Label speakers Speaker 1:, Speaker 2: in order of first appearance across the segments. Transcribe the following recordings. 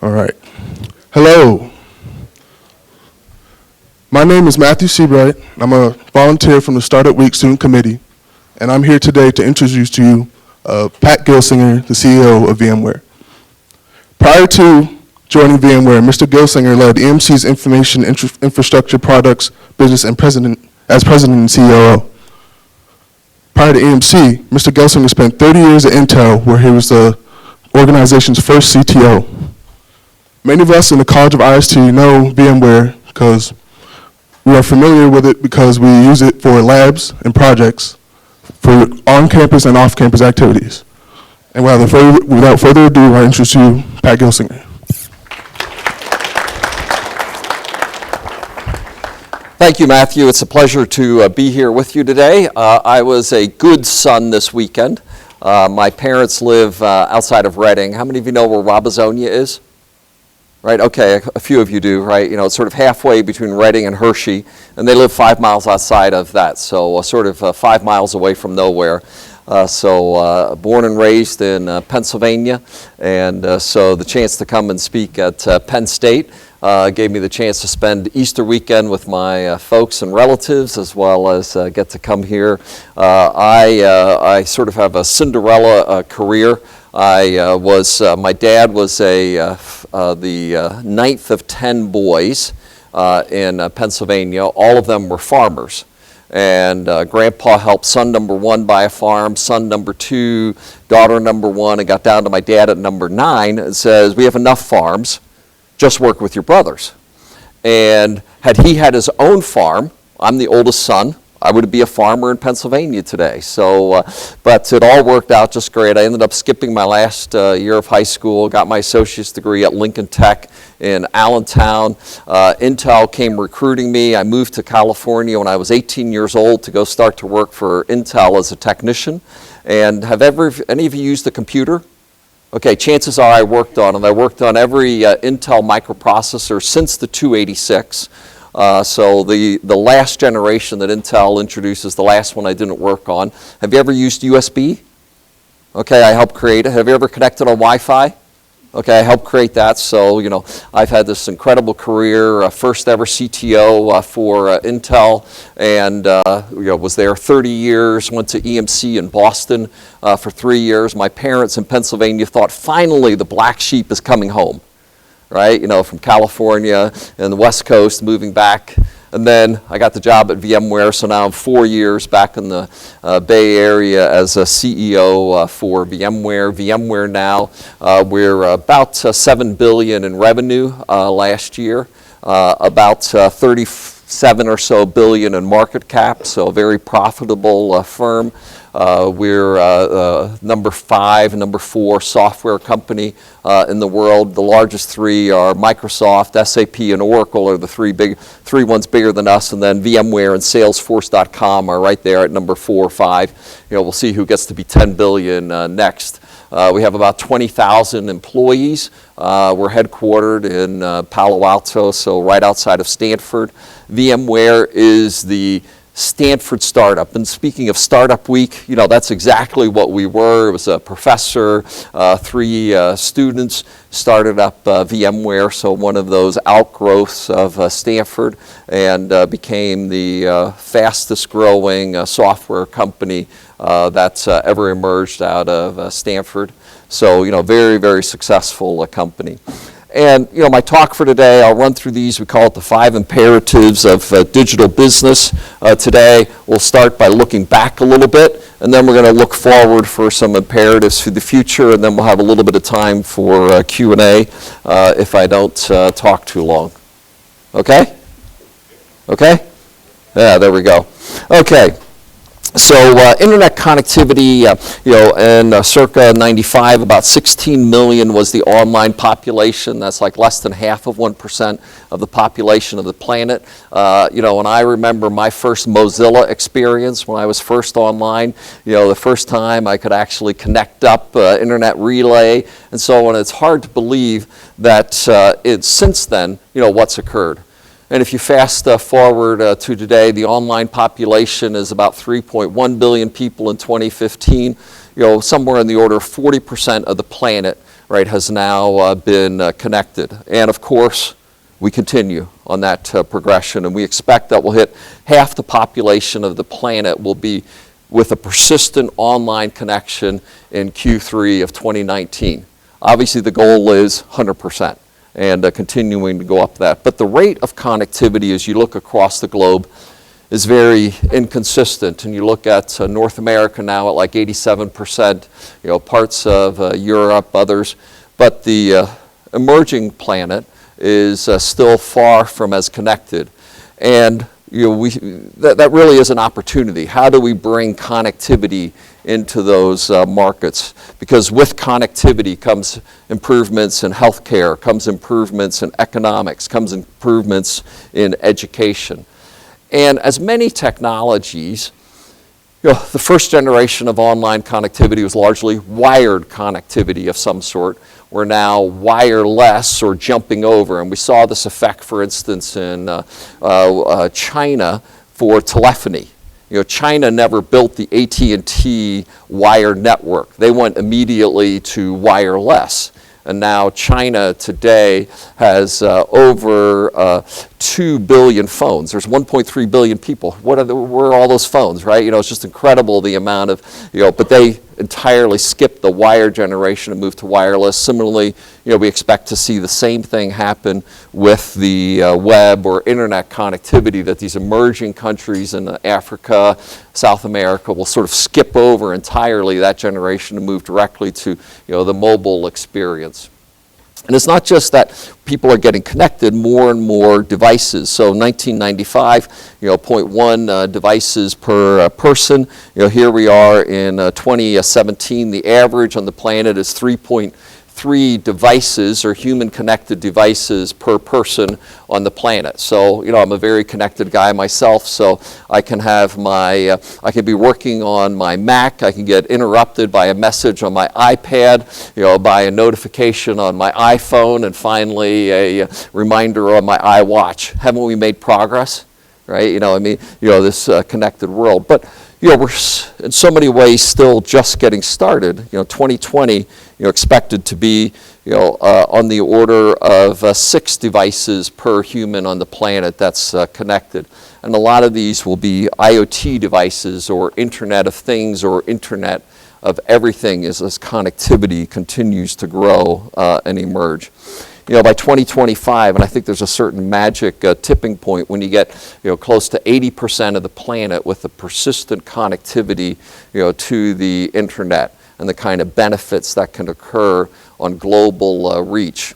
Speaker 1: All right. Hello. My name is Matthew Seabright. I'm a volunteer from the Startup Week Student Committee, and I'm here today to introduce to you Pat Gelsinger, the CEO of VMware. Prior to joining VMware, Mr. Gelsinger led EMC's Information Infrastructure Products Business and as President and COO. Prior to EMC, Mr. Gelsinger spent 30 years at Intel, where he was the organization's first CTO. Many of us in the College of IST know VMware because we are familiar with it because we use it for labs and projects for on-campus and off-campus activities. And without further ado, I introduce you Pat Gelsinger.
Speaker 2: Thank you, Matthew. It's a pleasure to be here with you today. I was a good son this weekend. My parents live outside of Reading. How many of you know where Robizonia is? Right, okay, a few of you do, right? You know, it's sort of halfway between Reading and Hershey, and they live 5 miles outside of that, so sort of 5 miles away from nowhere. Born and raised in Pennsylvania, and so the chance to come and speak at Penn State gave me the chance to spend Easter weekend with my folks and relatives, as well as get to come here. I sort of have a Cinderella career. My dad was the ninth of 10 boys in Pennsylvania. All of them were farmers. And Grandpa helped son number 1 buy a farm, son number 2, daughter number 1, and got down to my dad at number 9 and says, we have enough farms, just work with your brothers. And had he had his own farm, I'm the oldest son, I would be a farmer in Pennsylvania today. So, but it all worked out just great. I ended up skipping my last year of high school, got my associate's degree at Lincoln Tech in Allentown. Intel came recruiting me. I moved to California when I was 18 years old to go start to work for Intel as a technician. And have any of you used a computer? Okay, chances are I worked on them. I worked on every Intel microprocessor since the 286. So the last generation that Intel introduces, the last one I didn't work on. Have you ever used USB? Okay, I helped create it. Have you ever connected on Wi-Fi? Okay, I helped create that. So, you know, I've had this incredible career, first ever CTO for Intel, and was there 30 years, went to EMC in Boston for 3 years. My parents in Pennsylvania thought finally the black sheep is coming home. Right, you know, from California and the West Coast, moving back. And then I got the job at VMware, so now I'm 4 years back in the Bay Area as a CEO for VMware. VMware now, we're about $7 billion in revenue last year, about 37 or so billion in market cap, so a very profitable firm. We're number 5, number 4 software company in the world. The largest 3 are Microsoft, SAP, and Oracle are the three ones bigger than us, and then VMware and Salesforce.com are right there at number 4 or 5. You know, we'll see who gets to be 10 billion next. We have about 20,000 employees. We're headquartered in Palo Alto, so right outside of Stanford. VMware is the Stanford startup. And speaking of Startup Week, you know, that's exactly what we were. It was a professor, 3 students started up VMware, so one of those outgrowths of Stanford, and became the fastest growing software company that's ever emerged out of Stanford. So, you know, very, very successful company. And, you know, my talk for today, I'll run through these. We call it the 5 imperatives of digital business. Today, we'll start by looking back a little bit, and then we're going to look forward for some imperatives for the future, and then we'll have a little bit of time for Q&A if I don't talk too long. Okay? Okay? Yeah, there we go. Okay. So internet connectivity, in circa 95, about 16 million was the online population. That's like less than half of 1% of the population of the planet. And I remember my first Mozilla experience when I was first online. The first time I could actually connect up internet relay and so on. It's hard to believe that since then, what's occurred. And if you fast forward to today, the online population is about 3.1 billion people in 2015. Somewhere in the order of 40% of the planet right, has now been connected. And of course, we continue on that progression, and we expect that we'll hit half the population of the planet will be with a persistent online connection in Q3 of 2019. Obviously, the goal is 100% and continuing to go up that. But the rate of connectivity as you look across the globe is very inconsistent. And you look at North America now at like 87%, parts of Europe, others. But the emerging planet is still far from as connected. And that really is an opportunity. How do we bring connectivity into those markets? Because with connectivity comes improvements in healthcare, comes improvements in economics, comes improvements in education. And as many technologies, the first generation of online connectivity was largely wired connectivity of some sort. We're now wireless or jumping over, and we saw this effect, for instance, in China for telephony. China never built the AT&T wired network. They went immediately to wireless. And now China today has over 2 billion phones. There's 1.3 billion people. Where are all those phones, right? It's just incredible the amount of, but they entirely skipped the wire generation and moved to wireless. Similarly, we expect to see the same thing happen with the web or internet connectivity, that these emerging countries in Africa, South America will sort of skip over entirely that generation and move directly to the mobile experience. And it's not just that people are getting connected, more and more devices. So 1995, 0.1 devices per person. Here we are in 2017. The average on the planet is 3.3 devices or human connected devices per person on the planet. So, I'm a very connected guy myself, so I can have I can be working on my Mac, I can get interrupted by a message on my iPad, by a notification on my iPhone, and finally a reminder on my iWatch. Haven't we made progress? Right? This connected world. But we're in so many ways still just getting started. 2020, expected to be, on the order of 6 devices per human on the planet that's connected. And a lot of these will be IoT devices or Internet of Things or Internet of Everything as this connectivity continues to grow and emerge. By 2025, and I think there's a certain magic tipping point when you get close to 80% of the planet with the persistent connectivity to the internet and the kind of benefits that can occur on global reach.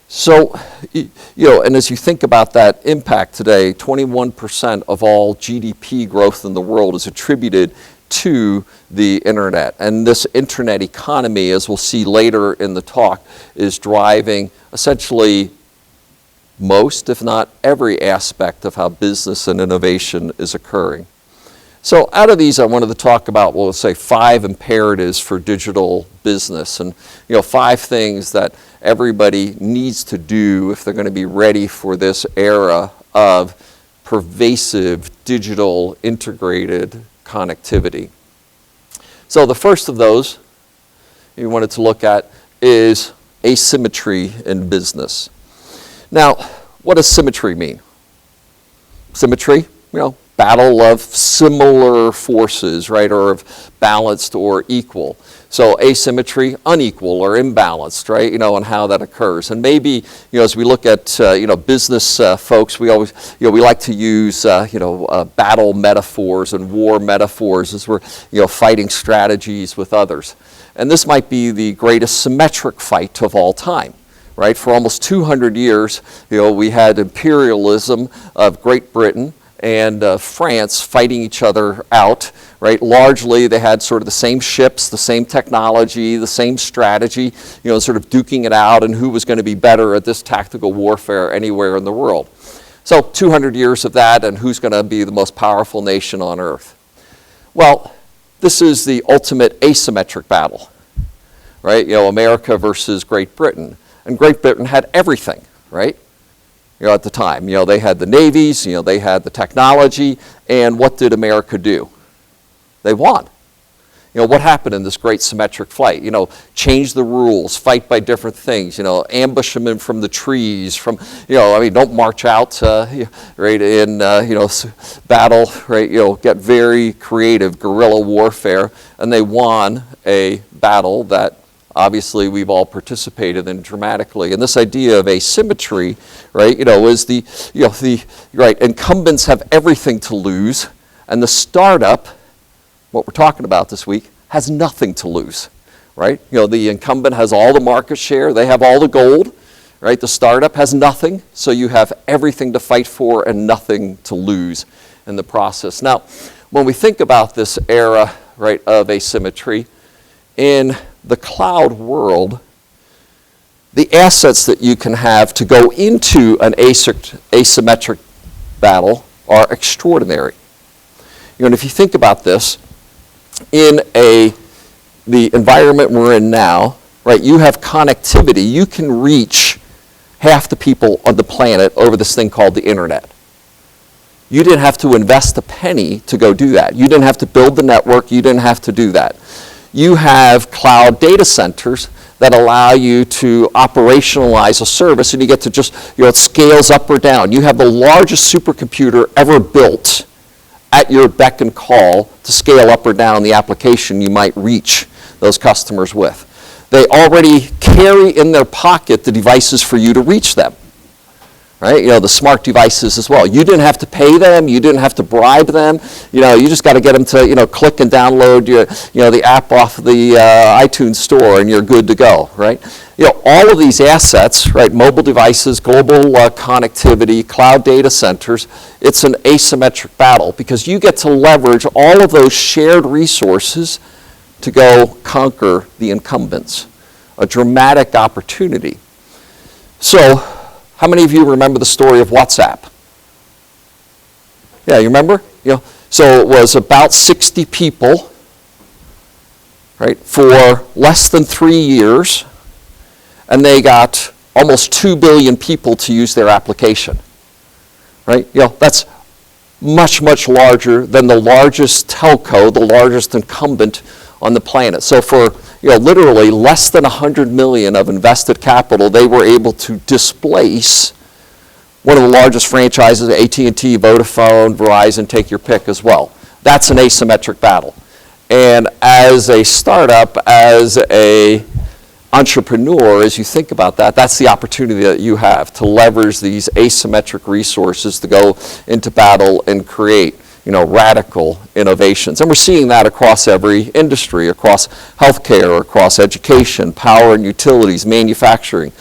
Speaker 2: So, and as you think about that impact today, 21% of all GDP growth in the world is attributed to the internet. And this internet economy, as we'll see later in the talk, is driving essentially most, if not every aspect of how business and innovation is occurring. So out of these, I wanted to talk about, well, let's say 5 imperatives for digital business, and 5 things that everybody needs to do if they're going to be ready for this era of pervasive digital integrated connectivity. So the first of those you wanted to look at is asymmetry in business. Now, what does symmetry mean? Symmetry, battle of similar forces, right, or of balanced or equal. So asymmetry, unequal or imbalanced, right, and how that occurs. And maybe, as we look at, business folks, we always, we like to use, battle metaphors and war metaphors as we're, fighting strategies with others. And this might be the greatest symmetric fight of all time. Right? For almost 200 years, we had imperialism of Great Britain and France fighting each other out, right? Largely, they had sort of the same ships, the same technology, the same strategy, sort of duking it out and who was going to be better at this tactical warfare anywhere in the world. So 200 years of that, and who's going to be the most powerful nation on earth? Well, this is the ultimate asymmetric battle, right? America versus Great Britain. And Great Britain had everything, right? At the time, they had the navies, they had the technology, and what did America do? They won. what happened in this great symmetric flight? Change the rules, fight by different things, ambush them in from the trees, don't march out, right, in, battle, right, get very creative, guerrilla warfare, and they won a battle that obviously we've all participated in dramatically. And this idea of asymmetry, right, is right, incumbents have everything to lose, and the startup, what we're talking about this week, has nothing to lose, right? The incumbent has all the market share, they have all the gold, right? The startup has nothing, so you have everything to fight for and nothing to lose in the process. Now, when we think about this era, right, of asymmetry, in the cloud world, the assets that you can have to go into an asymmetric battle are extraordinary. And if you think about this, in the environment we're in now, right, you have connectivity. You can reach half the people on the planet over this thing called the internet. You didn't have to invest a penny to go do that. You didn't have to build the network. You didn't have to do that. You have cloud data centers that allow you to operationalize a service, and you get to just, it scales up or down. You have the largest supercomputer ever built at your beck and call to scale up or down the application you might reach those customers with. They already carry in their pocket the devices for you to reach them, right? The smart devices as well. You didn't have to pay them. You didn't have to bribe them. You just got to get them to, click and download the app off the iTunes store, and you're good to go, right? All of these assets, right, mobile devices, global connectivity, cloud data centers, it's an asymmetric battle because you get to leverage all of those shared resources to go conquer the incumbents. A dramatic opportunity. So, how many of you remember the story of WhatsApp? Yeah, you remember? So it was about 60 people, right, for less than 3 years, and they got almost 2 billion people to use their application, right? That's much, much larger than the largest telco, the largest incumbent on the planet. So for literally less than 100 million of invested capital, they were able to displace one of the largest franchises, AT&T, Vodafone, Verizon, take your pick as well. That's an asymmetric battle. And as a startup, as a entrepreneur, as you think about that, that's the opportunity that you have to leverage these asymmetric resources to go into battle and create radical innovations. And we're seeing that across every industry, across healthcare, across education, power and utilities, manufacturing,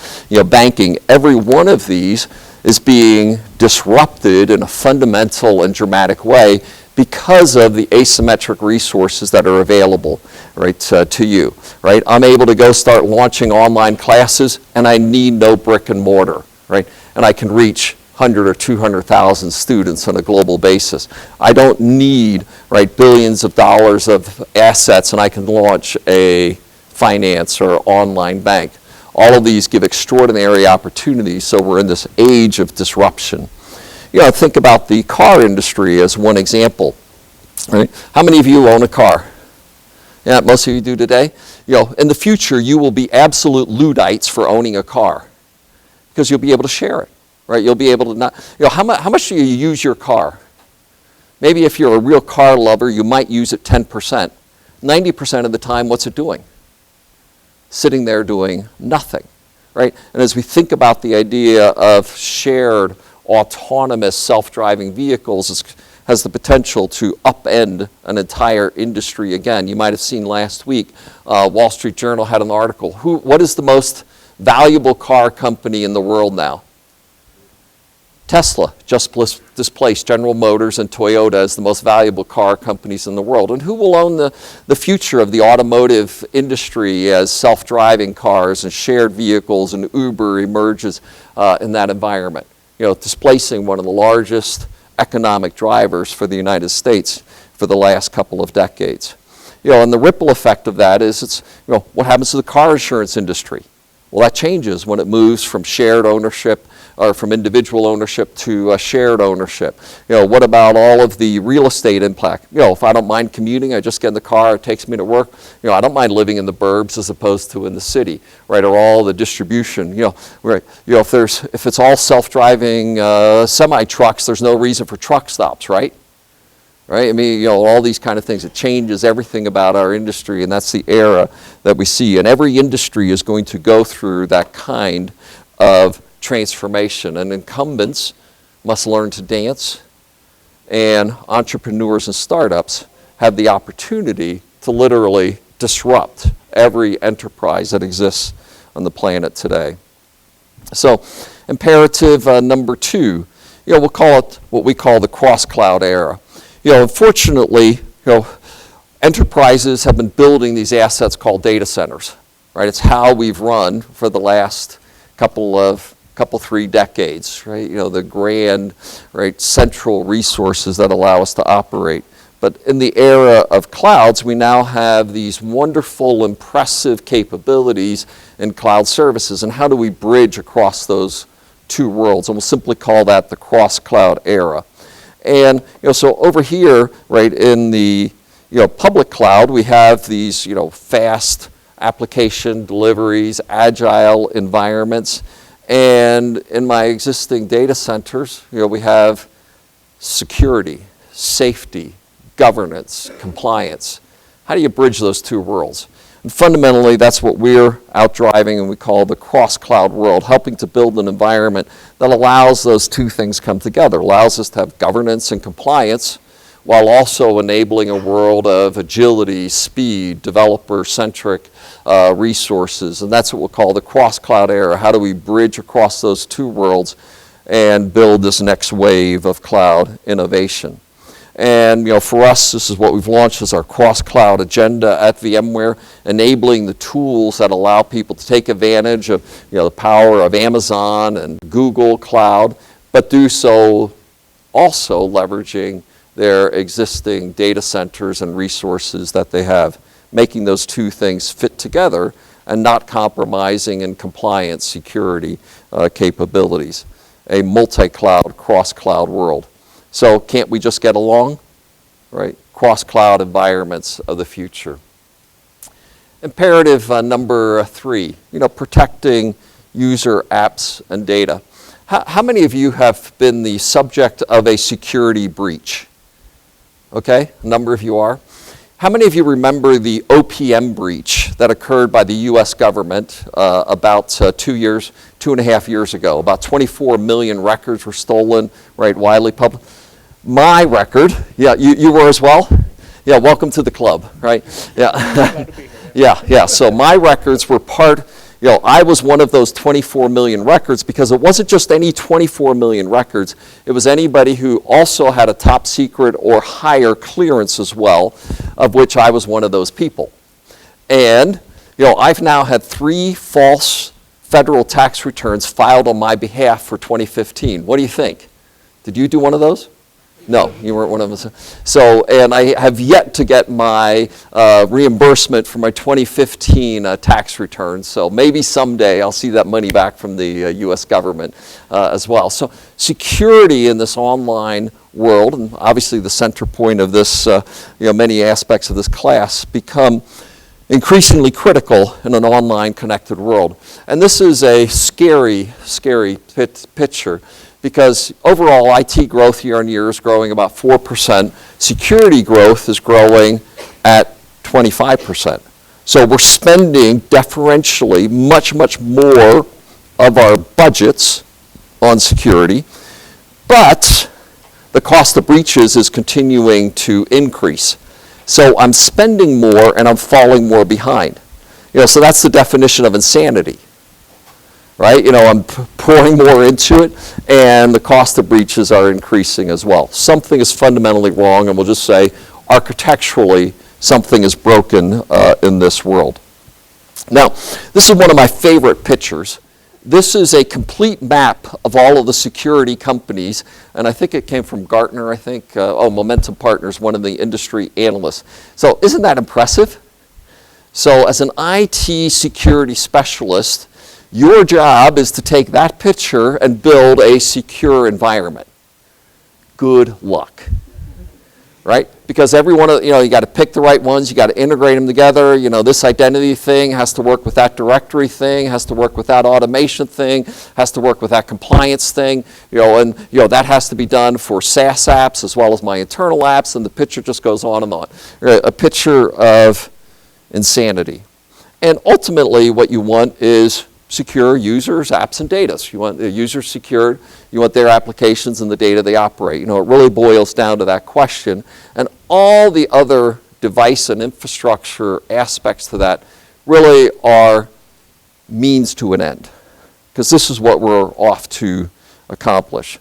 Speaker 2: banking. Every one of these is being disrupted in a fundamental and dramatic way because of the asymmetric resources that are available, right, to you, right? I'm able to go start launching online classes, and I need no brick and mortar, right? And I can reach 100 or 200,000 students on a global basis. I don't need, right, billions of dollars of assets, and I can launch a finance or online bank. All of these give extraordinary opportunities, so we're in this age of disruption. Think about the car industry as one example. Right? How many of you own a car? Yeah, most of you do today. In the future, you will be absolute Luddites for owning a car because you'll be able to share it. Right? You'll be able to not, how much do you use your car? Maybe if you're a real car lover, you might use it 10%. 90% of the time, what's it doing? Sitting there doing nothing, right? And as we think about the idea of shared, autonomous, self-driving vehicles, has the potential to upend an entire industry again. You might have seen last week, Wall Street Journal had an article. What is the most valuable car company in the world now? Tesla just displaced General Motors and Toyota as the most valuable car companies in the world. And who will own the future of the automotive industry as self-driving cars and shared vehicles and Uber emerges in that environment? Displacing one of the largest economic drivers for the United States for the last couple of decades. And the ripple effect of that is what happens to the car insurance industry? Well, that changes when it moves from shared ownership or from individual ownership to shared ownership? What about all of the real estate impact? If I don't mind commuting, I just get in the car, it takes me to work. I don't mind living in the burbs as opposed to in the city, right? Or all the distribution, right? If it's all self-driving semi-trucks, there's no reason for truck stops, right? Right? I mean, all these kind of things. It changes everything about our industry, and that's the era that we see. And every industry is going to go through that kind of transformation. And incumbents must learn to dance, and entrepreneurs and startups have the opportunity to literally disrupt every enterprise that exists on the planet today. So, imperative number 2, we'll call it what we call the cross-cloud era. Unfortunately, enterprises have been building these assets called data centers, right? It's how we've run for the last couple, 3 decades, right? The grand, right, central resources that allow us to operate. But in the era of clouds, we now have these wonderful, impressive capabilities in cloud services. And how do we bridge across those 2 worlds? And we'll simply call that the cross-cloud era. And so over here, right, in the public cloud, we have these fast application deliveries, agile environments, and in my existing data centers, we have security, safety, governance, compliance. How do you bridge those 2 worlds? And fundamentally, that's what we're out driving, and we call the cross-cloud world, helping to build an environment that allows those 2 things come together, allows us to have governance and compliance, while also enabling a world of agility, speed, developer-centric resources. And that's what we'll call the cross-cloud era. How do we bridge across those 2 worlds and build this next wave of cloud innovation? And for us, this is what we've launched as our cross-cloud agenda at VMware, enabling the tools that allow people to take advantage of the power of Amazon and Google Cloud, but do so also leveraging their existing data centers and resources that they have, making those 2 things fit together and not compromising in compliance, security capabilities. A multi-cloud, cross-cloud world. So can't we just get along? Right? Cross-cloud environments of the future. Imperative number 3, protecting user apps and data. How many of you have been the subject of a security breach? Okay, a number of you are. How many of you remember the OPM breach that occurred by the US government about 2.5 years ago? About 24 million records were stolen, right, widely public. My record, yeah, you were as well? Yeah, welcome to the club, right? Yeah, yeah, so my records were part, I was one of those 24 million records because it wasn't just any 24 million records, it was anybody who also had a top secret or higher clearance as well, of which I was one of those people. And, I've now had 3 false federal tax returns filed on my behalf for 2015. What do you think? Did you do one of those? No, you weren't one of them. So, and I have yet to get my reimbursement for my 2015 tax return. So maybe someday I'll see that money back from the U.S. government as well. So security in this online world, and obviously the center point of this, many aspects of this class become increasingly critical in an online connected world. And this is a scary, scary picture. Because overall IT growth year on year is growing about 4%. Security growth is growing at 25%. So we're spending deferentially much, much more of our budgets on security, but the cost of breaches is continuing to increase. So I'm spending more and I'm falling more behind. So that's the definition of insanity. Right? I'm pouring more into it, and the cost of breaches are increasing as well. Something is fundamentally wrong, and we'll just say, architecturally, something is broken in this world. Now, this is one of my favorite pictures. This is a complete map of all of the security companies, and I think it came from Gartner, Momentum Partners, one of the industry analysts. So isn't that impressive? So as an IT security specialist, Your job is to take that picture and build a secure environment. Good luck. Right? Because every one of, you got to pick the right ones, you got to integrate them together. This identity thing has to work with that directory thing, has to work with that automation thing, has to work with that compliance thing, and that has to be done for SaaS apps as well as my internal apps, and the picture just goes on and on. A picture of insanity. And ultimately what you want is secure users, apps, and data. So you want the users secured, you want their applications and the data they operate. It really boils down to that question. And all the other device and infrastructure aspects to that really are means to an end, because this is what we're off to accomplish.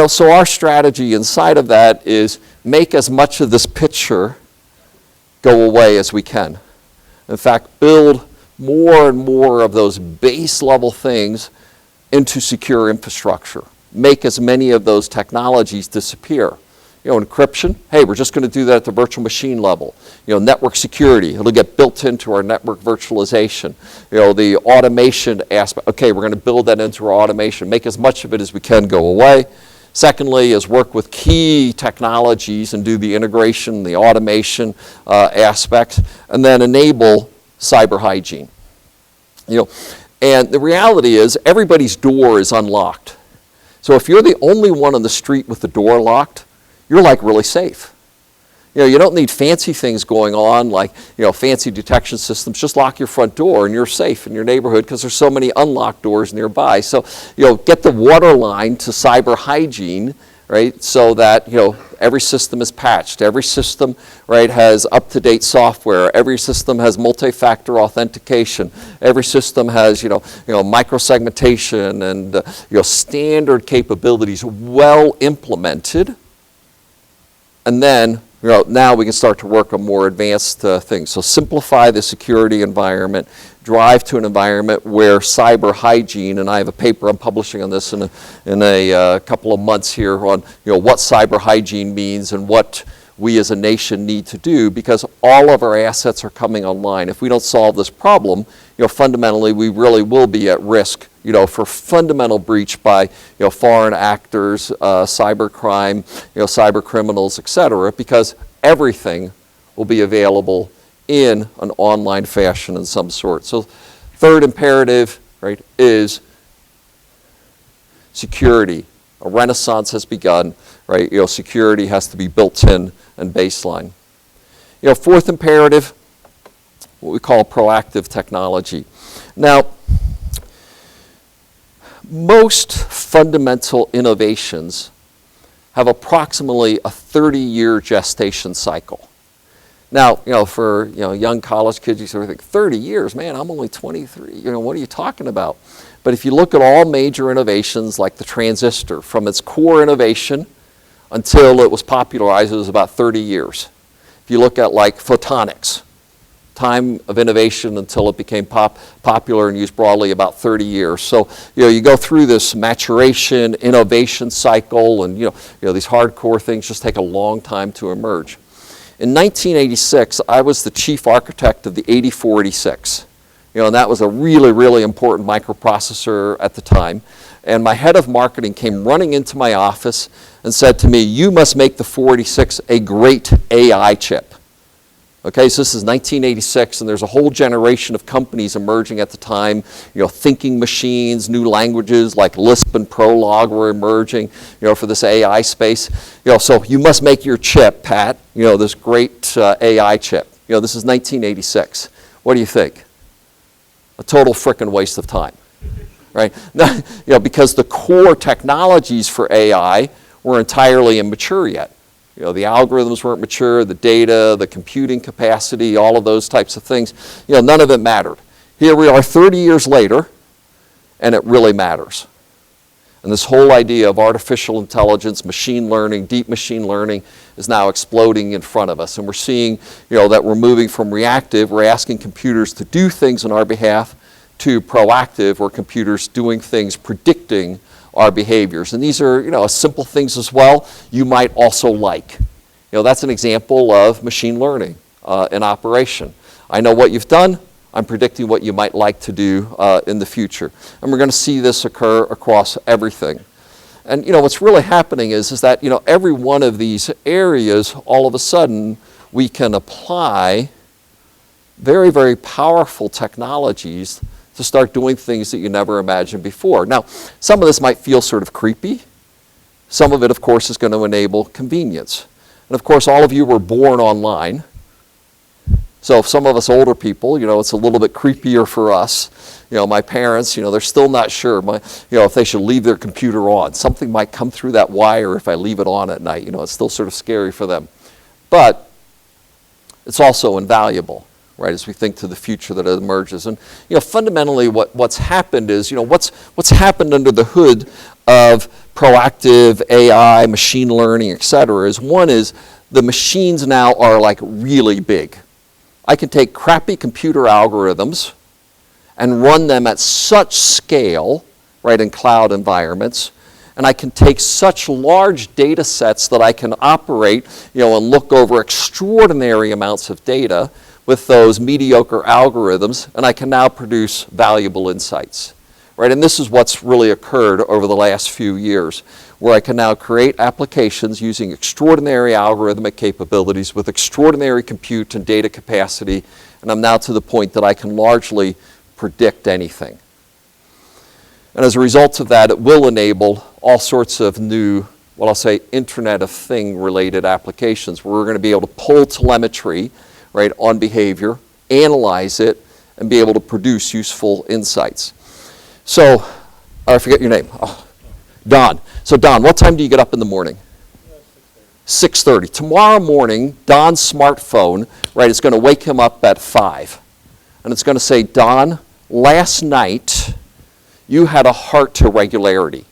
Speaker 2: So our strategy inside of that is make as much of this picture go away as we can. In fact, build more and more of those base level things into secure infrastructure. Make as many of those technologies disappear. Encryption, hey, we're just going to do that at the virtual machine level. Network security, it'll get built into our network virtualization. The automation aspect, okay, we're going to build that into our automation. Make as much of it as we can go away. Secondly is work with key technologies and do the integration, the automation aspects, and then enable cyber hygiene. And the reality is everybody's door is unlocked. So if you're the only one on the street with the door locked, you're like really safe. You don't need fancy things going on like fancy detection systems. Just lock your front door and you're safe in your neighborhood because there's so many unlocked doors nearby. So get the water line to cyber hygiene, right? So that every system is patched. Every system, right, has up-to-date software. Every system has multi-factor authentication. Every system has microsegmentation and standard capabilities well implemented. And then now we can start to work on more advanced things. So simplify the security environment, drive to an environment where cyber hygiene, and I have a paper I'm publishing on this in a couple of months here on what cyber hygiene means and what we as a nation need to do, because all of our assets are coming online. If we don't solve this problem, fundamentally we really will be at risk for fundamental breach by foreign actors, cyber crime, cyber criminals, etc., because everything will be available in an online fashion in some sort. So third imperative, right, is security. A renaissance has begun, right? Security has to be built in and baseline. Fourth imperative, what we call proactive technology. Now, most fundamental innovations have approximately a 30-year gestation cycle. Now, for young college kids, you sort of think 30 years, man, I'm only 23. What are you talking about? But if you look at all major innovations like the transistor, from its core innovation until it was popularized, it was about 30 years. If you look at like photonics, time of innovation until it became popular and used broadly, about 30 years. So you go through this maturation, innovation cycle, and these hardcore things just take a long time to emerge. In 1986, I was the chief architect of the 8486. And that was a really, really important microprocessor at the time. And my head of marketing came running into my office and said to me, "You must make the 486 a great AI chip." Okay, so this is 1986, and there's a whole generation of companies emerging at the time. Thinking machines, new languages like Lisp and Prolog were emerging, for this AI space. So you must make your chip, Pat. This great AI chip. This is 1986. What do you think? A total frickin' waste of time, right? Because the core technologies for AI were entirely immature yet. The algorithms weren't mature, the data, the computing capacity, all of those types of things. None of it mattered. Here we are 30 years later, and it really matters. And this whole idea of artificial intelligence, machine learning, deep machine learning is now exploding in front of us. And we're seeing, that we're moving from reactive, we're asking computers to do things on our behalf, to proactive, where computers doing things, predicting our behaviors. And these are, simple things as well you might also like. That's an example of machine learning in operation. I know what you've done, I'm predicting what you might like to do in the future. And we're going to see this occur across everything. And what's really happening is that every one of these areas, all of a sudden, we can apply very, very powerful technologies to start doing things that you never imagined before. Now, some of this might feel sort of creepy. Some of it, of course, is going to enable convenience. And of course, all of you were born online. So some of us older people, it's a little bit creepier for us. My parents, they're still not sure, if they should leave their computer on. Something might come through that wire if I leave it on at night. It's still sort of scary for them. But it's also invaluable, right, as we think to the future that emerges. And, fundamentally what's happened is, what's happened under the hood of proactive AI, machine learning, et cetera, is one is the machines now are like really big. I can take crappy computer algorithms and run them at such scale, right, in cloud environments, and I can take such large data sets that I can operate, and look over extraordinary amounts of data with those mediocre algorithms, and I can now produce valuable insights, right? And this is what's really occurred over the last few years, where I can now create applications using extraordinary algorithmic capabilities with extraordinary compute and data capacity, and I'm now to the point that I can largely predict anything. And as a result of that, it will enable all sorts of new, what I'll say, Internet of Thing related applications, where we're going to be able to pull telemetry, right, on behavior, analyze it, and be able to produce useful insights. So, I forget your name. Oh, Don. So Don, what time do you get up in the morning? 6:30. Tomorrow morning, Don's smartphone, right, is going to wake him up at 5. And it's going to say, Don, last night you had a heart irregularity.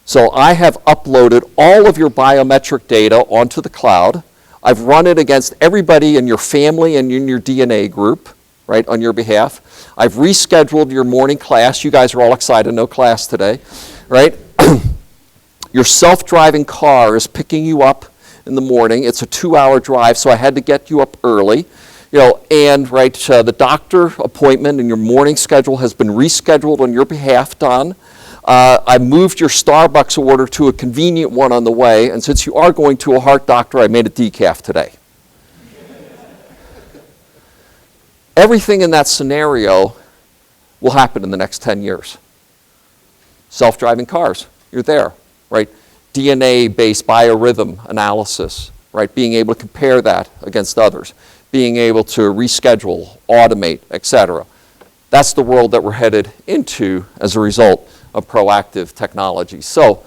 Speaker 2: So I have uploaded all of your biometric data onto the cloud. I've run it against everybody in your family and in your DNA group, right, on your behalf. I've rescheduled your morning class. You guys are all excited, no class today, right? Your self-driving car is picking you up in the morning. It's a 2-hour drive, so I had to get you up early. And right, the doctor appointment in your morning schedule has been rescheduled on your behalf, Don. I moved your Starbucks order to a convenient one on the way, and since you are going to a heart doctor, I made a decaf today. Everything in that scenario will happen in the next 10 years. Self-driving cars, you're there, right? DNA-based biorhythm analysis, right? Being able to compare that against others, being able to reschedule, automate, etc. That's the world that we're headed into as a result of proactive technology. So,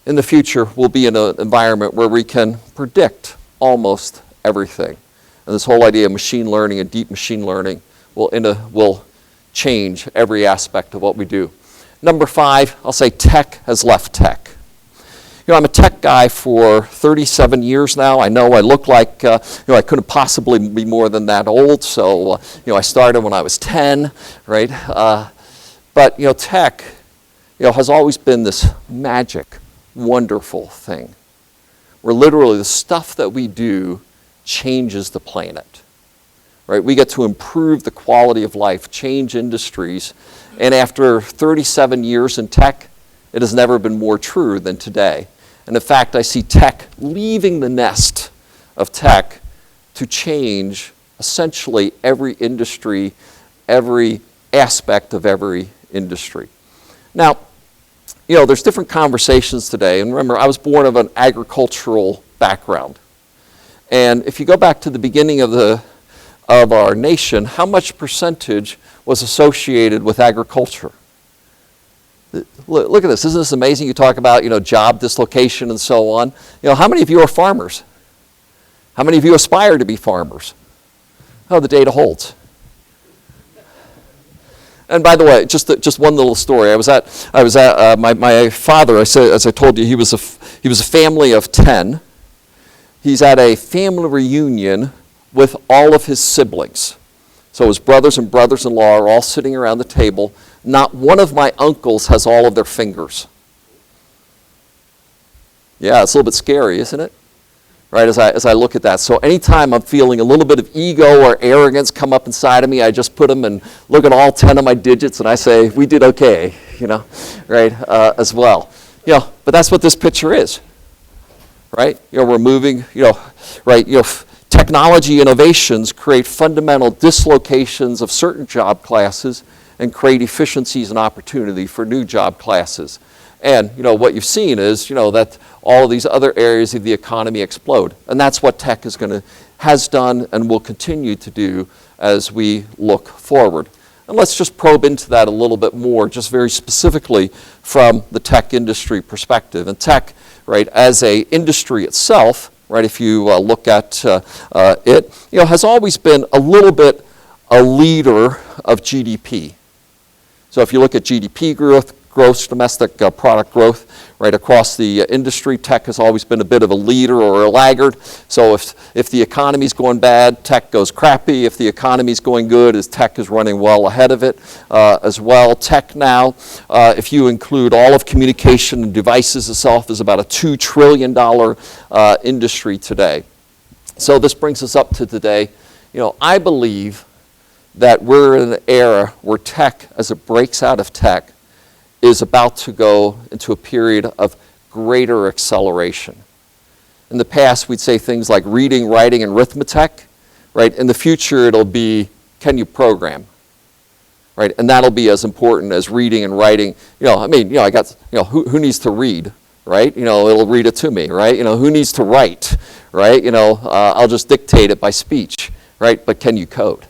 Speaker 2: in the future, we'll be in an environment where we can predict almost everything. And this whole idea of machine learning and deep machine learning will change every aspect of what we do. Number 5, I'll say tech has left tech. I'm a tech guy for 37 years now. I know I look like, I couldn't possibly be more than that old, so, I started when I was 10, right? But, tech, has always been this magic, wonderful thing, where literally the stuff that we do changes the planet, right? We get to improve the quality of life, change industries, and after 37 years in tech, it has never been more true than today. And in fact, I see tech leaving the nest of tech to change essentially every industry, every aspect of every industry. Now, there's different conversations today, and remember, I was born of an agricultural background. And if you go back to the beginning of our nation, how much percentage was associated with agriculture? Look at this. Isn't this amazing? You talk about, job dislocation and so on. How many of you are farmers? How many of you aspire to be farmers? Oh, the data holds. And by the way, just one little story. I was at my father. As I told you, he was a family of 10. He's at a family reunion with all of his siblings. So his brothers and brothers-in-law are all sitting around the table. Not one of my uncles has all of their fingers. Yeah, it's a little bit scary, isn't it? right, as I look at that. So anytime I'm feeling a little bit of ego or arrogance come up inside of me, I just put them and look at all 10 of my digits and I say, we did okay, right, as well. But that's what this picture is, right? We're moving, right, technology innovations create fundamental dislocations of certain job classes and create efficiencies and opportunity for new job classes. And what you've seen is that all of these other areas of the economy explode, and that's what tech has done and will continue to do as we look forward. And let's just probe into that a little bit more, just very specifically from the tech industry perspective. And tech, right, as a industry itself, right, if you look at it, has always been a little bit a leader of GDP. So if you look at GDP growth, gross domestic product growth, right, across the industry, tech has always been a bit of a leader or a laggard. So if the economy's going bad, tech goes crappy. If the economy's going good, tech is running well ahead of it as well. Tech now, if you include all of communication and devices itself, is about a $2 trillion industry today. So this brings us up to today. I believe that we're in an era where tech, as it breaks out of tech, is about to go into a period of greater acceleration. In the past, we'd say things like reading, writing, and arithmetic, right? In the future, it'll be, can you program, right? And that'll be as important as reading and writing. I got, who needs to read, right? It'll read it to me, right? Who needs to write, right? I'll just dictate it by speech, right? But can you code?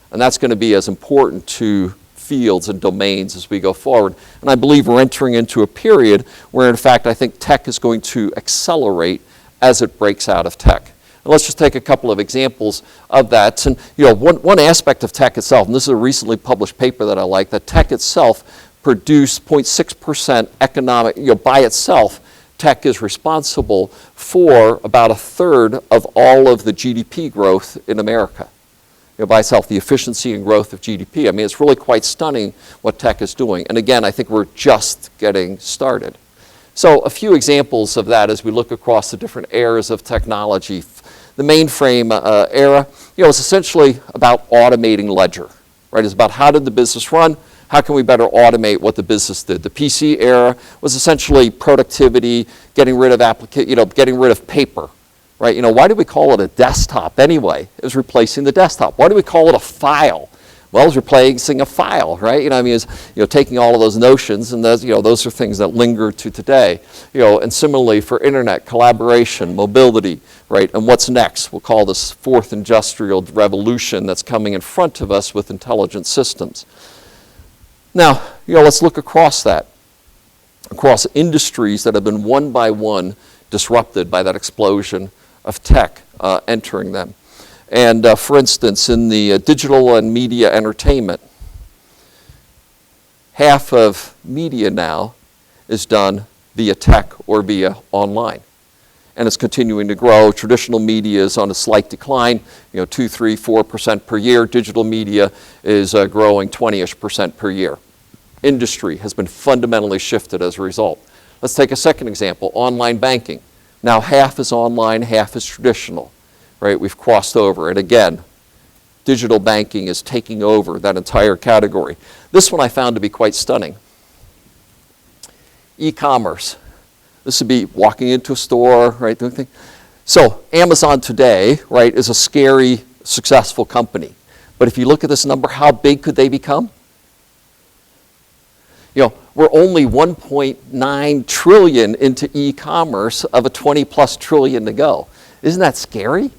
Speaker 2: And that's going to be as important to fields and domains as we go forward. And I believe we're entering into a period where, in fact, I think tech is going to accelerate as it breaks out of tech. And let's just take a couple of examples of that. And one aspect of tech itself, and this is a recently published paper that I like, that tech itself produced 0.6% economic, by itself, tech is responsible for about a third of all of the GDP growth in America. By itself, the efficiency and growth of GDP. It's really quite stunning what tech is doing. And again, I think we're just getting started. So a few examples of that as we look across the different eras of technology. The mainframe era, is essentially about automating ledger, right? It's about how did the business run? How can we better automate what the business did? The PC era was essentially productivity, getting rid of paper. Right? Why did we call it a desktop anyway? It was replacing the desktop. Why do we call it a file? Well, it was replacing a file, right? It's taking all of those notions, and those are things that linger to today. And similarly for internet, collaboration, mobility, right? And what's next? We'll call this fourth industrial revolution that's coming in front of us with intelligent systems. Now, let's look across that, across industries that have been one by one disrupted by that explosion of tech entering them. And for instance, in the digital and media entertainment, half of media now is done via tech or via online. And it's continuing to grow. Traditional media is on a slight decline, 2, 3, 4% per year. Digital media is growing 20-ish% per year. Industry has been fundamentally shifted as a result. Let's take a second example, online banking. Now half is online, half is traditional, right? We've crossed over. And again, digital banking is taking over that entire category. This one I found to be quite stunning. E-commerce. This would be walking into a store, right? Doing things. So Amazon today, right, is a scary, successful company. But if you look at this number, how big could they become? We're only 1.9 trillion into e-commerce of a 20+ trillion to go. Isn't that scary?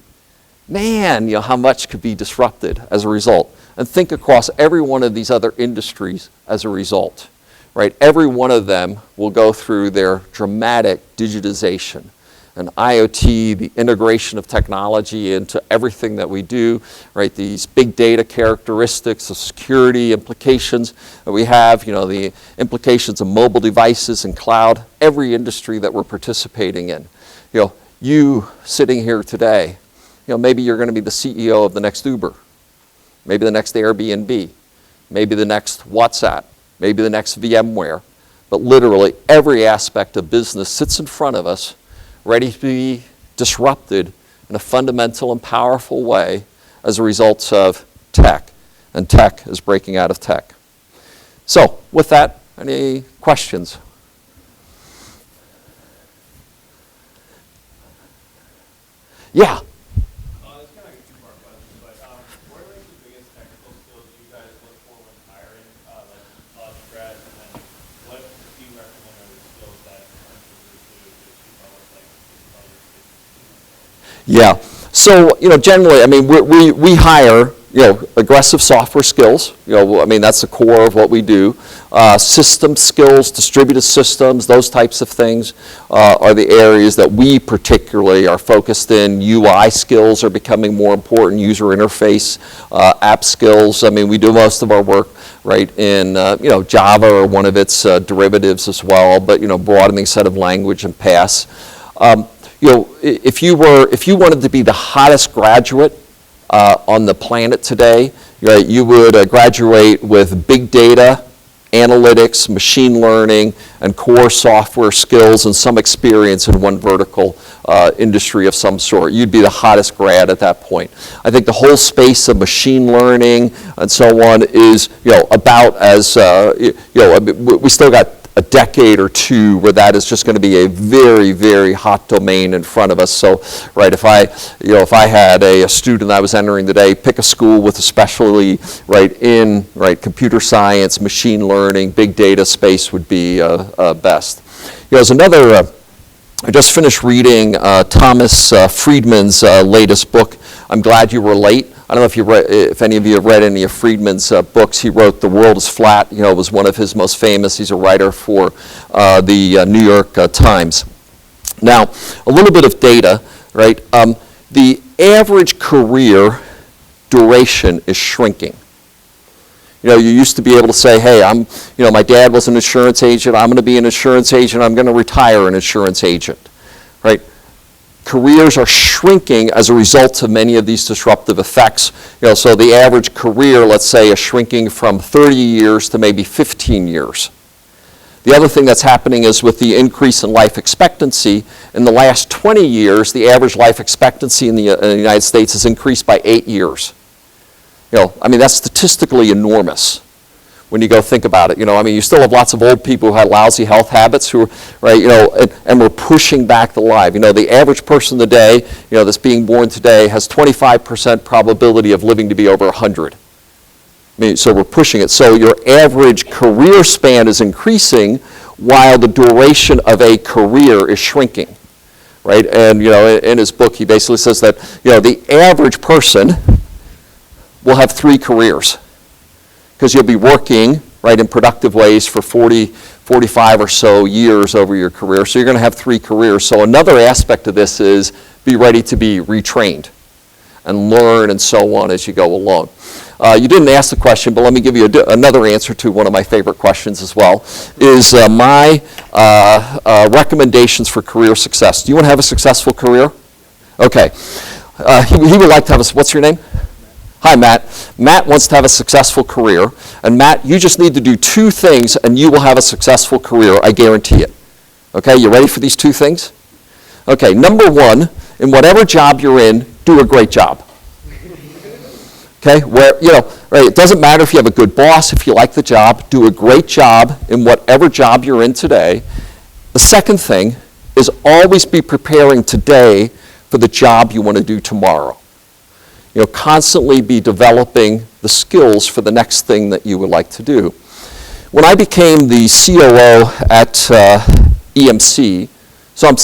Speaker 2: Man, how much could be disrupted as a result. And think across every one of these other industries as a result, right? Every one of them will go through their dramatic digitization. And IoT, the integration of technology into everything that we do, right? These big data characteristics, the security implications that we have, the implications of mobile devices and cloud, every industry that we're participating in. You sitting here today, maybe you're going to be the CEO of the next Uber, maybe the next Airbnb, maybe the next WhatsApp, maybe the next VMware. But literally every aspect of business sits in front of us, ready to be disrupted in a fundamental and powerful way as a result of tech, and tech is breaking out of tech. So, with that, any questions? Yeah.
Speaker 3: It's kind of a two-part question, but what are the biggest technical skills you guys look for when hiring, like grads, and then what do you recommend are the skills that to keep up with,
Speaker 2: Yeah. So, generally, I mean, we hire, aggressive software skills. I mean, that's the core of what we do. System skills, distributed systems, those types of things are the areas that we particularly are focused in. UI skills are becoming more important, user interface, app skills. I mean, we do most of our work, right, in, Java or one of its derivatives as well, but, broadening set of language and pass. If you wanted to be the hottest graduate on the planet today, right, you would graduate with big data, analytics, machine learning, and core software skills and some experience in one vertical industry of some sort. You'd be the hottest grad at that point. I think the whole space of machine learning and so on is, about as, we still got a decade or two where that is just going to be a very, very hot domain in front of us. So, right, if I had a student I was entering today, pick a school with a specialty, in computer science, machine learning, big data space would be best. There's another. I just finished reading Thomas Friedman's latest book. I'm Glad You Were Late. I don't know if any of you have read any of Friedman's books. He wrote The World is Flat, was one of his most famous. He's a writer for the New York Times. Now, a little bit of data, right? The average career duration is shrinking. You used to be able to say, hey, my dad was an insurance agent, I'm going to be an insurance agent, I'm going to retire an insurance agent, right? Careers are shrinking as a result of many of these disruptive effects. So the average career, let's say, is shrinking from 30 years to maybe 15 years. The other thing that's happening is with the increase in life expectancy, in the last 20 years, the average life expectancy in the United States has increased by 8 years. I mean, that's statistically enormous when you go think about it. You still have lots of old people who had lousy health habits who are, and we're pushing back the life. The average person today, that's being born today has 25% probability of living to be over 100. So we're pushing it. So your average career span is increasing while the duration of a career is shrinking, right? And, in his book, he basically says that, the average person will have 3 careers, because you'll be working, in productive ways for 40, 45 or so years over your career. So you're going to have 3 careers. So another aspect of this is be ready to be retrained and learn and so on as you go along. You didn't ask the question, but let me give you another answer to one of my favorite questions as well, is my recommendations for career success. Do you want to have a successful career? Okay. He would like to have what's your name? Hi, Matt. Matt wants to have a successful career. And Matt, you just need to do 2 things and you will have a successful career. I guarantee it. Okay, you ready for these 2 things? Okay, number 1, in whatever job you're in, do a great job. Okay, it doesn't matter if you have a good boss, if you like the job, do a great job in whatever job you're in today. The second thing is always be preparing today for the job you want to do tomorrow. Constantly be developing the skills for the next thing that you would like to do. When I became the COO at EMC, so I'm,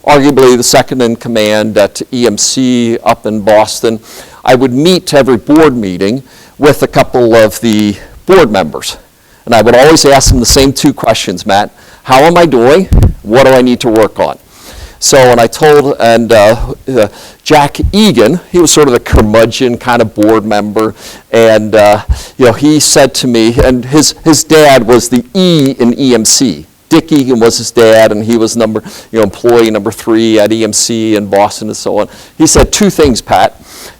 Speaker 2: arguably the second in command at EMC up in Boston, I would meet every board meeting with a couple of the board members. And I would always ask them the same 2 questions, Matt. How am I doing? What do I need to work on? So when I told, and Jack Egan, he was sort of the curmudgeon kind of board member, and he said to me, and his dad was the E in EMC. Dick Egan was his dad, and he was employee number 3 at EMC in Boston and so on. He said 2 things, Pat.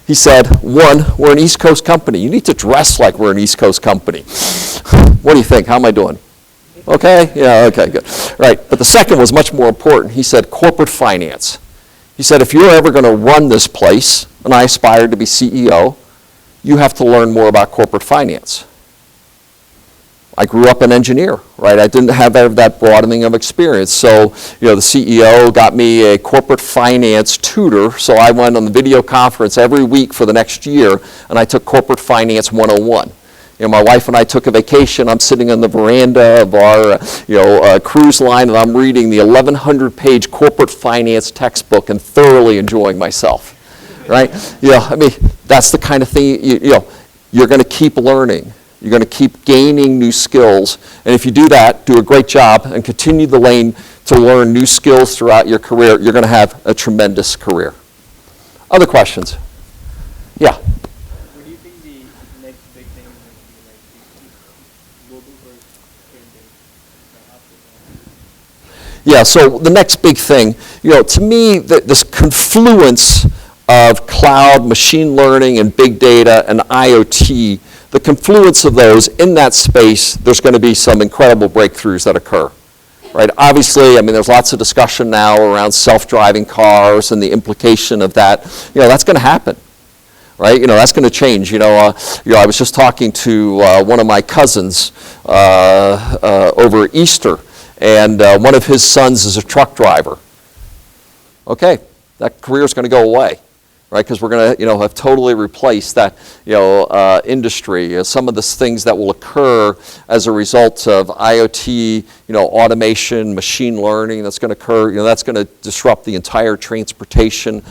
Speaker 2: He said, 1, we're an East Coast company. You need to dress like we're an East Coast company. What do you think? How am I doing? Okay? Yeah, okay, good. Right, but the second was much more important. He said corporate finance. He said, if you're ever going to run this place, and I aspired to be CEO, you have to learn more about corporate finance. I grew up an engineer, right? I didn't have that broadening of experience. So, the CEO got me a corporate finance tutor, so I went on the video conference every week for the next year, and I took Corporate Finance 101. My wife and I took a vacation. I'm sitting on the veranda of our, cruise line, and I'm reading the 1,100-page corporate finance textbook and thoroughly enjoying myself, right? That's the kind of thing, you're going to keep learning. You're going to keep gaining new skills. And if you do that, do a great job, and continue the lane to learn new skills throughout your career, you're going to have a tremendous career. Other questions? Yeah.
Speaker 4: What do you think the next big thing is going to be, like these global first trending
Speaker 2: Yeah, so the next big thing, to me, this confluence of cloud, machine learning, and big data, and IoT, the confluence of those in that space, there's going to be some incredible breakthroughs that occur. Right? Obviously, there's lots of discussion now around self-driving cars and the implication of that. That's going to happen. Right? That's going to change. I was just talking to one of my cousins over Easter, and one of his sons is a truck driver. Okay, that career is going to go away, right? Because we're going to, have totally replaced that, industry. Some of the things that will occur as a result of IoT, automation, machine learning, that's going to occur. That's going to disrupt the entire transportation,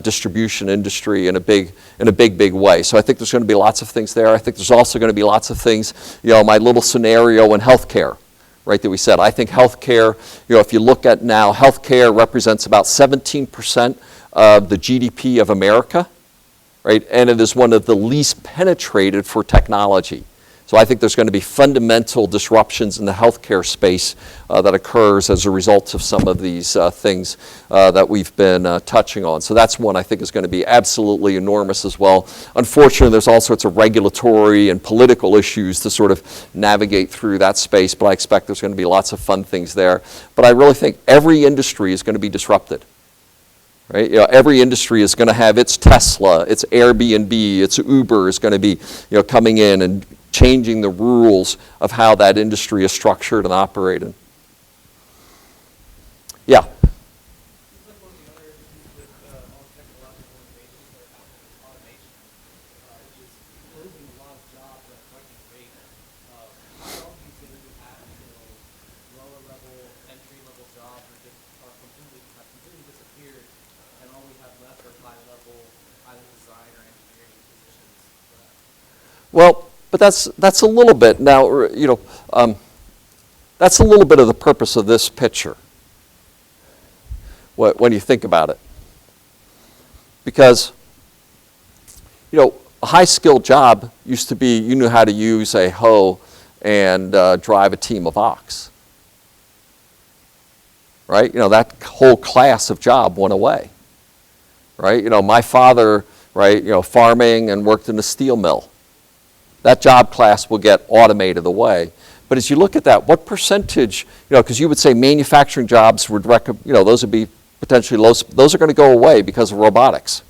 Speaker 2: distribution industry in a big way. So I think there's going to be lots of things there. I think there's also going to be lots of things. My little scenario in healthcare. Right, that we said. I think healthcare, if you look at now, healthcare represents about 17% of the GDP of America, right? And it is one of the least penetrated for technology. So I think there's going to be fundamental disruptions in the healthcare space that occurs as a result of some of these things that we've been touching on. So that's one I think is going to be absolutely enormous as well. Unfortunately, there's all sorts of regulatory and political issues to sort of navigate through that space, but I expect there's going to be lots of fun things there. But I really think every industry is going to be disrupted. Right? Every industry is going to have its Tesla, its Airbnb, its Uber is going to be coming in and changing the rules of how that industry is structured and operated. Yeah. Well, but that's a little bit now. That's a little bit of the purpose of this picture. When you think about it, because a high-skilled job used to be you knew how to use a hoe and drive a team of ox. Right? That whole class of job went away. Right? My father, right? Farming and worked in a steel mill. That job class will get automated away. But as you look at that, what percentage, because you would say manufacturing jobs would, those would be potentially low, those are going to go away because of robotics.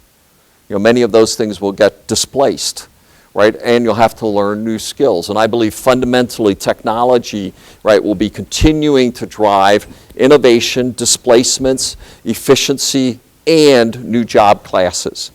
Speaker 2: Many of those things will get displaced, right? And you'll have to learn new skills. And I believe fundamentally technology, right, will be continuing to drive innovation, displacements, efficiency, and new job classes.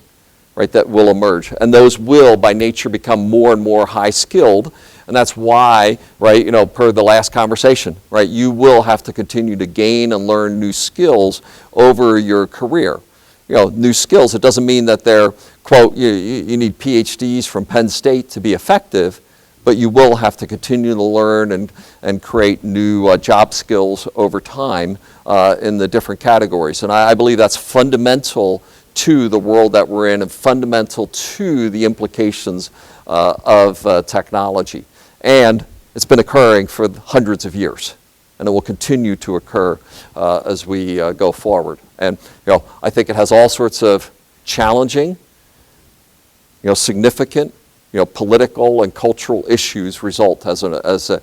Speaker 2: Right, that will emerge. And those will, by nature, become more and more high-skilled. And that's why, right, per the last conversation, right, you will have to continue to gain and learn new skills over your career. New skills, it doesn't mean that they're, quote, you need PhDs from Penn State to be effective, but you will have to continue to learn and create new job skills over time in the different categories. And I believe that's fundamental to the world that we're in and fundamental to the implications of technology. And it's been occurring for hundreds of years, and it will continue to occur as we go forward. And I think it has all sorts of challenging, significant, political and cultural issues result or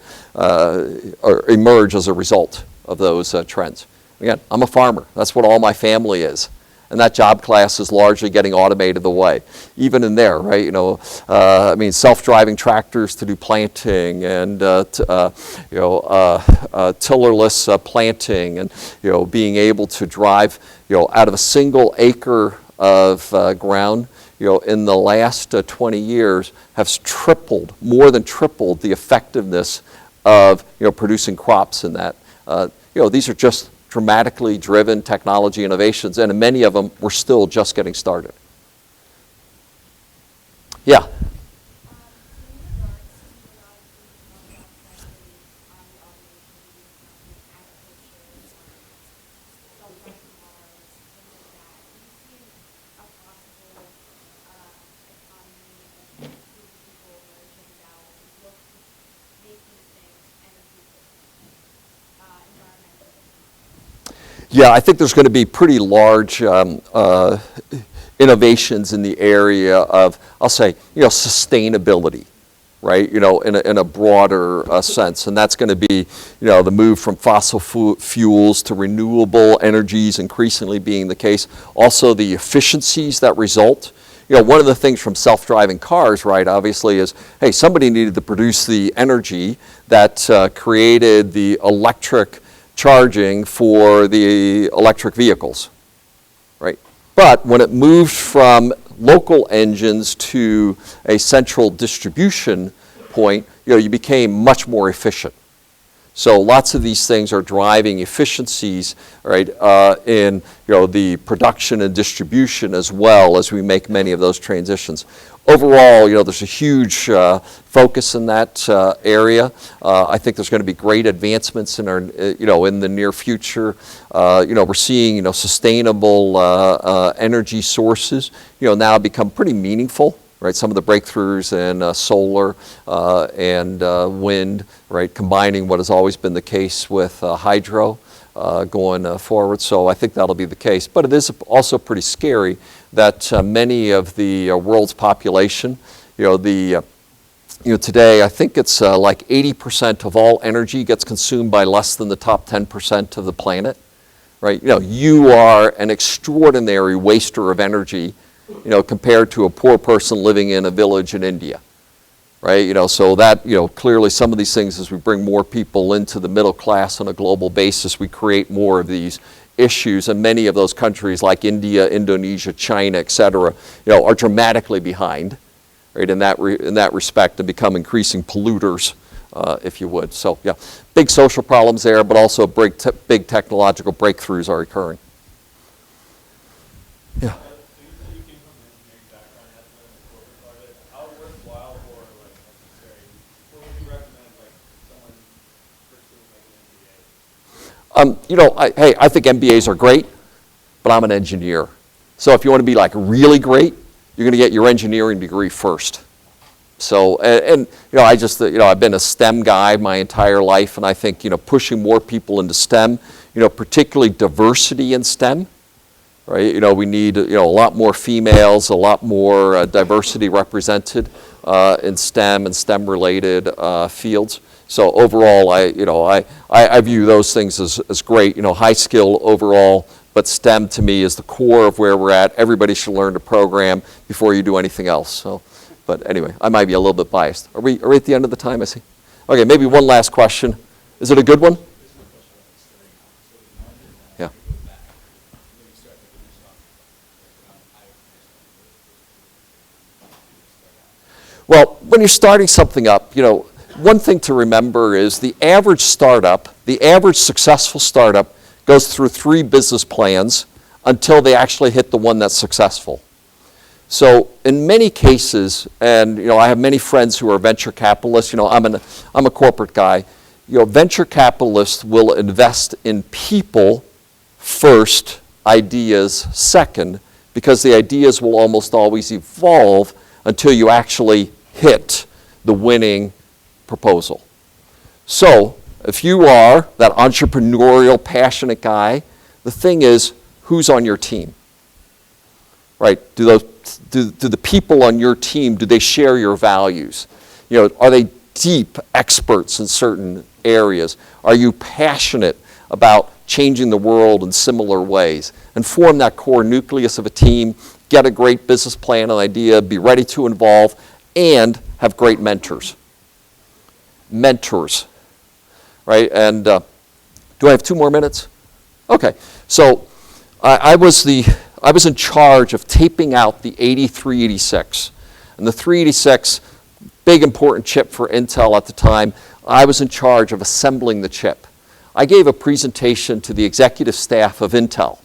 Speaker 2: emerge as a result of those trends. Again, I'm a farmer. That's what all my family is. and that job class is largely getting automated away. Even in there, right? I mean, self-driving tractors to do planting, and tillerless planting, and being able to drive out of a single acre of ground. In the last 20 years, has more than tripled the effectiveness of producing crops in that. These are just dramatically driven technology innovations, and in many of them, we're still just getting started. Yeah. Yeah, I think there's going to be pretty large innovations in the area of, I'll say, sustainability, right? In a broader sense, and that's going to be, the move from fossil fuels to renewable energies increasingly being the case. Also, the efficiencies that result. One of the things from self-driving cars, right, obviously is, hey, somebody needed to produce the energy that created the electric charging for the electric vehicles, right? But when it moved from local engines to a central distribution point, you became much more efficient. So lots of these things are driving efficiencies, right, in the production and distribution as well as we make many of those transitions. Overall, there's a huge focus in that area. I think there's going to be great advancements in our, in the near future. We're seeing, sustainable energy sources, now become pretty meaningful. Right, some of the breakthroughs in solar and wind, right, combining what has always been the case with hydro going forward. So I think that'll be the case. But it is also pretty scary that many of the world's population, today I think it's like 80% of all energy gets consumed by less than the top 10% of the planet. Right, you are an extraordinary waster of energy. Compared to a poor person living in a village in India, right? So that, clearly some of these things, as we bring more people into the middle class on a global basis, we create more of these issues, and many of those countries like India, Indonesia, China, et cetera, are dramatically behind, right, in that respect, and become increasing polluters, if you would. So, yeah, big social problems there, but also big technological breakthroughs are occurring. Yeah. I think MBAs are great, but I'm an engineer. So if you want to be like really great, you're going to get your engineering degree first. So, I've been a STEM guy my entire life, and I think, pushing more people into STEM, particularly diversity in STEM, right? We need, a lot more females, a lot more diversity represented in STEM and STEM-related fields. So overall, I view those things as great, high skill overall, but STEM to me is the core of where we're at. Everybody should learn to program before you do anything else. So, but anyway, I might be a little bit biased. Are we at the end of the time, I see? Okay, maybe one last question. Is it a good one? Yeah. Well, when you're starting something up, one thing to remember is the average successful startup goes through 3 business plans until they actually hit the one that's successful. So in many cases, and I have many friends who are venture capitalists, I'm a corporate guy, venture capitalists will invest in people first, ideas second, because the ideas will almost always evolve until you actually hit the winning proposal. So if you are that entrepreneurial, passionate guy, the thing is, who's on your team? Right? Do the people on your team, do they share your values? Are they deep experts in certain areas? Are you passionate about changing the world in similar ways? and form that core nucleus of a team, get a great business plan and idea, be ready to involve, and have great mentors. Mentors, right? And do I have 2 more minutes? Okay, so I was in charge of taping out the 8386. And the 386, big important chip for Intel at the time, I was in charge of assembling the chip. I gave a presentation to the executive staff of Intel.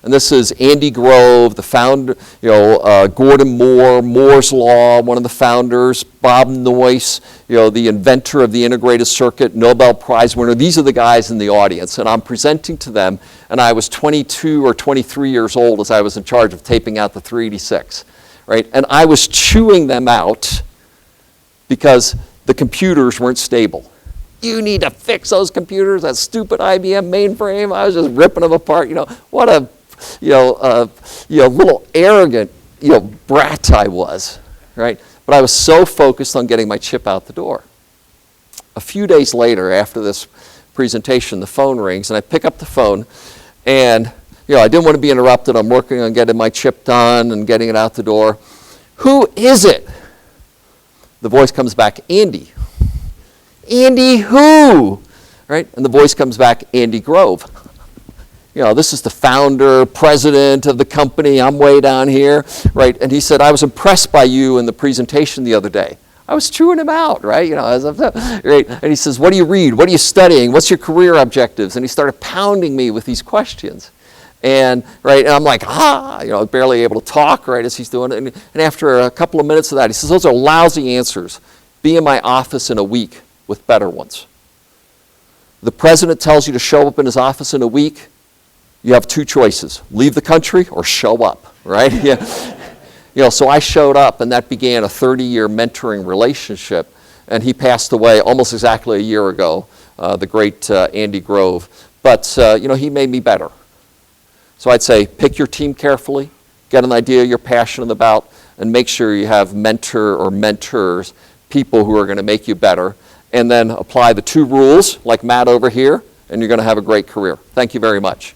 Speaker 2: And this is Andy Grove, the founder, Gordon Moore, Moore's Law, one of the founders, Bob Noyce, the inventor of the integrated circuit, Nobel Prize winner. These are the guys in the audience. And I'm presenting to them, and I was 22 or 23 years old as I was in charge of taping out the 386, right? And I was chewing them out because the computers weren't stable. You need to fix those computers, that stupid IBM mainframe. I was just ripping them apart. What a little arrogant, brat I was, right? But I was so focused on getting my chip out the door. A few days later, after this presentation, the phone rings, and I pick up the phone, and I didn't want to be interrupted. I'm working on getting my chip done and getting it out the door. Who is it? The voice comes back, Andy. Andy who? Right? And the voice comes back, Andy Grove. This is the founder, president of the company. I'm way down here, right? And he said, I was impressed by you in the presentation the other day. I was chewing him out, right? Right? And he says, what do you read? What are you studying? What's your career objectives? And he started pounding me with these questions. And I'm like, barely able to talk, right, as he's doing it. And after a couple of minutes of that, he says, those are lousy answers. Be in my office in a week with better ones. The president tells you to show up in his office in a week. You have 2 choices: leave the country or show up, right? Yeah. So I showed up, and that began a 30-year mentoring relationship. And he passed away almost exactly a year ago, the great Andy Grove. But he made me better. So I'd say pick your team carefully, get an idea you're passionate about, and make sure you have mentor or mentors, people who are going to make you better, and then apply the 2 rules, like Matt over here, and you're going to have a great career. Thank you very much.